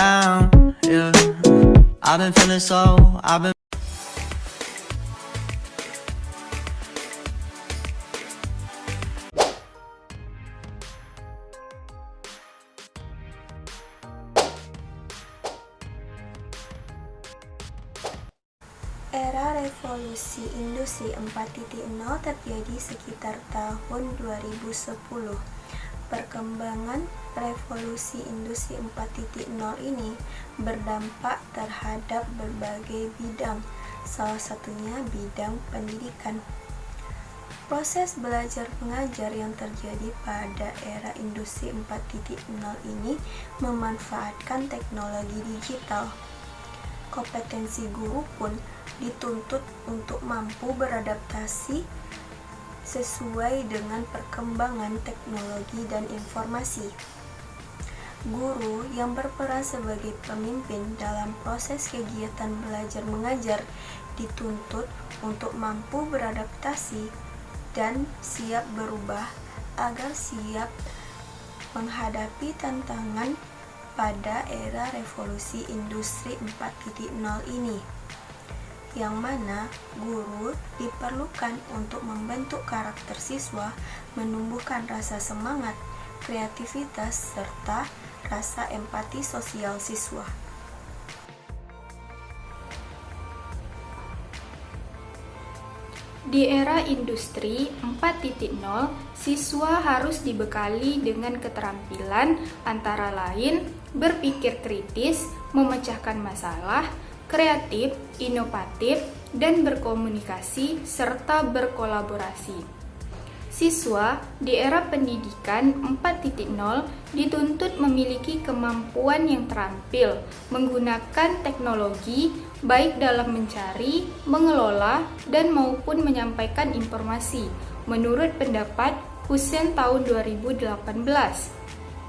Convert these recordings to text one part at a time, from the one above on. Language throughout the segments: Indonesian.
down, yeah. I've been feeling so, I've been Era revolusi industri 4.0 terjadi sekitar tahun 2010. Perkembangan revolusi industri 4.0 ini berdampak terhadap berbagai bidang, salah satunya bidang pendidikan. Proses belajar mengajar yang terjadi pada era industri 4.0 ini memanfaatkan teknologi digital. Kompetensi guru pun dituntut untuk mampu beradaptasi sesuai dengan perkembangan teknologi dan informasi. Guru yang berperan sebagai pemimpin dalam proses kegiatan belajar mengajar dituntut untuk mampu beradaptasi dan siap berubah agar siap menghadapi tantangan pada era revolusi industri 4.0 ini, yang mana guru diperlukan untuk membentuk karakter siswa, menumbuhkan rasa semangat, kreativitas, serta rasa empati sosial siswa. Di era industri 4.0, siswa harus dibekali dengan keterampilan antara lain berpikir kritis, memecahkan masalah, kreatif, inovatif, dan berkomunikasi serta berkolaborasi. Siswa di era pendidikan 4.0 dituntut memiliki kemampuan yang terampil menggunakan teknologi baik dalam mencari, mengelola, dan maupun menyampaikan informasi menurut pendapat Husein tahun 2018.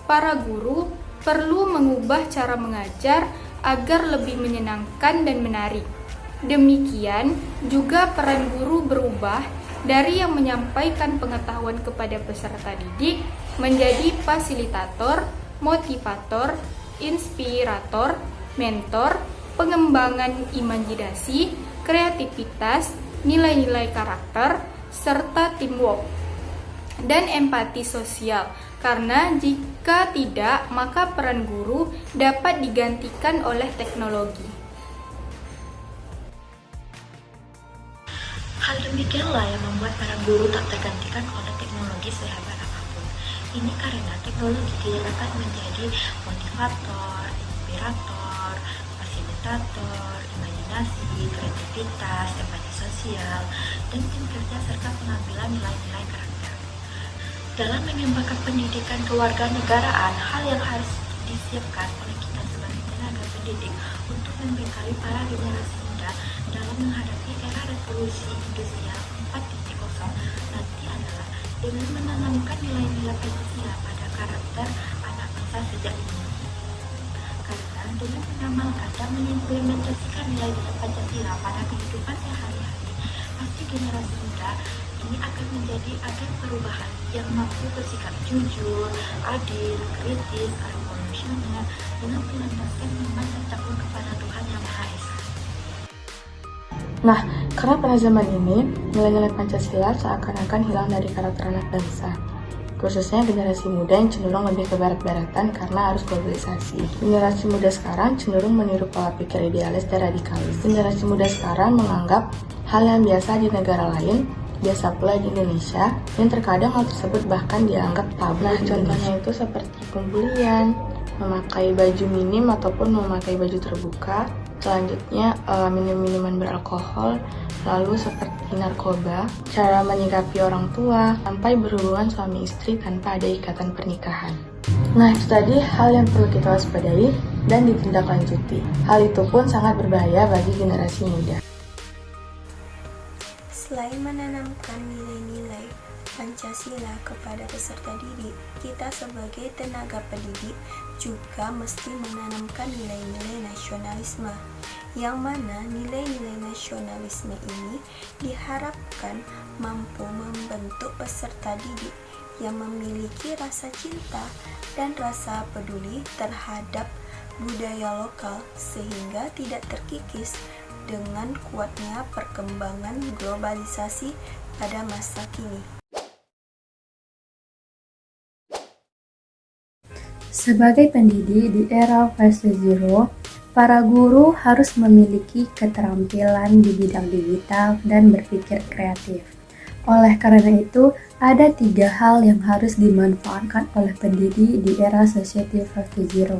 Para guru perlu mengubah cara mengajar agar lebih menyenangkan dan menarik. Demikian juga peran guru berubah dari yang menyampaikan pengetahuan kepada peserta didik menjadi fasilitator, motivator, inspirator, mentor, pengembangan imajinasi, kreativitas, nilai-nilai karakter, serta teamwork dan empati sosial. Karena jika tidak, maka peran guru dapat digantikan oleh teknologi. Hal demikianlah yang membuat para guru tak tergantikan oleh teknologi sehebat apapun. Ini karena teknologi tidak dapat menjadi motivator, inspirator, fasilitator, imajinasi, kreativitas, empati sosial, dan tim kerja serta pengambilan nilai-nilai karakter. Dalam mengembangkan pendidikan kewarganegaraan, hal yang harus disiapkan oleh kita sebagai tenaga pendidik untuk membekali para generasi muda dalam menghadapi era revolusi industrial 4.0 nanti adalah dengan menanamkan nilai-nilai Pancasila pada karakter anak bangsa sejak dini. Karena dengan mengamalkan dan mengimplementasikan nilai-nilai Pancasila pada kehidupan sehari-hari, pasti generasi muda ini akan menjadi agen perubahan yang mampu bersikap jujur, adil, kritis, revolusioner, dengan melandaskan iman dan takwa kepada Tuhan Yang Maha Esa. Nah, karena pada zaman ini, nilai-nilai Pancasila seakan-akan hilang dari karakter anak bangsa. Khususnya generasi muda yang cenderung lebih ke barat-baratan karena arus globalisasi. Generasi muda sekarang cenderung meniru pola pikir idealis dan radikalis. Generasi muda sekarang menganggap hal yang biasa di negara lain, biasa pula di Indonesia, dan terkadang hal tersebut bahkan dianggap tabu. Nah, contohnya itu seperti pembulian, memakai baju minim ataupun memakai baju terbuka, selanjutnya minum-minuman beralkohol, lalu seperti narkoba, cara menyikapi orang tua, sampai berhubungan suami istri tanpa ada ikatan pernikahan. Nah, itu tadi hal yang perlu kita waspadai dan ditindaklanjuti. Hal itu pun sangat berbahaya bagi generasi muda. Selain menanamkan nilai-nilai Pancasila kepada peserta didik, kita sebagai tenaga pendidik juga mesti menanamkan nilai-nilai nasionalisme, yang mana nilai-nilai nasionalisme ini diharapkan mampu membentuk peserta didik yang memiliki rasa cinta dan rasa peduli terhadap budaya lokal sehingga tidak terkikis dengan kuatnya perkembangan globalisasi pada masa kini. Sebagai pendidik di era 5.0, para guru harus memiliki keterampilan di bidang digital dan berpikir kreatif. Oleh karena itu, ada 3 hal yang harus dimanfaatkan oleh pendidik di era Society 5.0.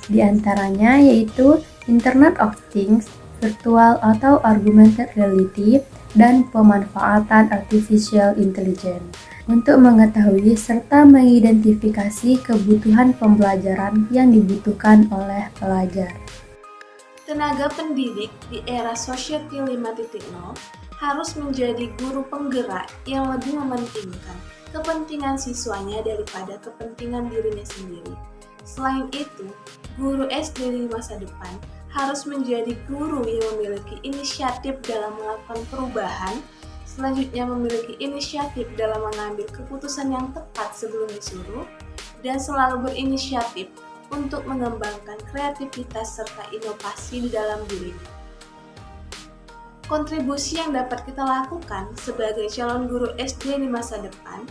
Di antaranya yaitu Internet of Things, virtual atau augmented reality, dan pemanfaatan artificial intelligence untuk mengetahui serta mengidentifikasi kebutuhan pembelajaran yang dibutuhkan oleh pelajar. Tenaga pendidik di era Society 5.0 harus menjadi guru penggerak yang lebih mementingkan kepentingan siswanya daripada kepentingan dirinya sendiri. Selain itu, guru SD di masa depan harus menjadi guru yang memiliki inisiatif dalam melakukan perubahan, selanjutnya memiliki inisiatif dalam mengambil keputusan yang tepat sebelum disuruh, dan selalu berinisiatif untuk mengembangkan kreativitas serta inovasi di dalam dirinya. Kontribusi yang dapat kita lakukan sebagai calon guru SD di masa depan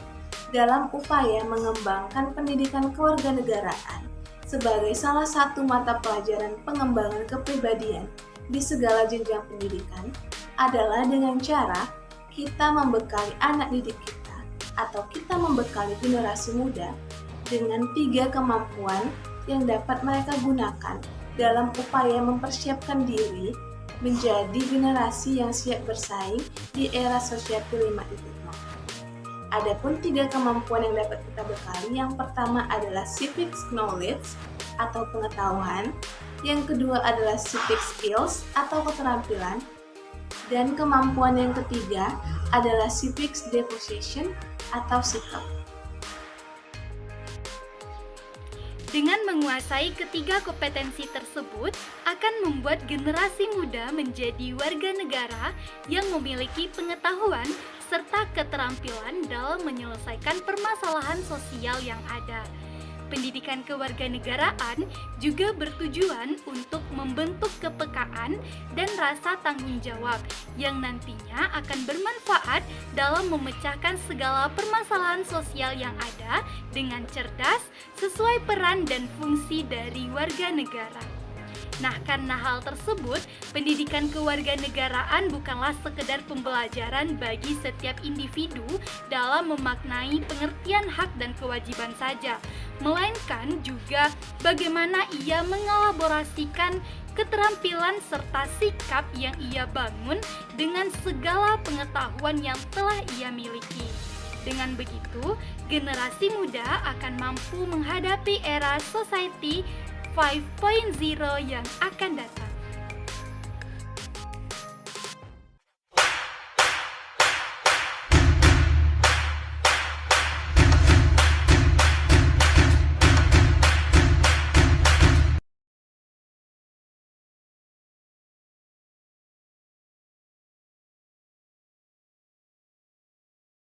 dalam upaya mengembangkan pendidikan kewarganegaraan sebagai salah satu mata pelajaran pengembangan kepribadian di segala jenjang pendidikan adalah dengan cara kita membekali anak didik kita atau kita membekali generasi muda dengan 3 kemampuan yang dapat mereka gunakan dalam upaya mempersiapkan diri menjadi generasi yang siap bersaing di era Society 5.0. Adapun 3 kemampuan yang dapat kita bekali, yang pertama adalah civic knowledge atau pengetahuan, yang kedua adalah civic skills atau keterampilan, dan kemampuan yang ketiga adalah civic devotion atau sikap. Dengan menguasai ketiga kompetensi tersebut akan membuat generasi muda menjadi warga negara yang memiliki pengetahuan serta keterampilan dalam menyelesaikan permasalahan sosial yang ada. Pendidikan kewarganegaraan juga bertujuan untuk membentuk kepekaan dan rasa tanggung jawab yang nantinya akan bermanfaat dalam memecahkan segala permasalahan sosial yang ada dengan cerdas sesuai peran dan fungsi dari warga negara. Nah, karena hal tersebut, pendidikan kewarganegaraan bukanlah sekedar pembelajaran bagi setiap individu dalam memaknai pengertian hak dan kewajiban saja, melainkan juga bagaimana ia mengelaborasikan keterampilan serta sikap yang ia bangun dengan segala pengetahuan yang telah ia miliki. Dengan begitu, generasi muda akan mampu menghadapi era society 5.0 yang akan datang.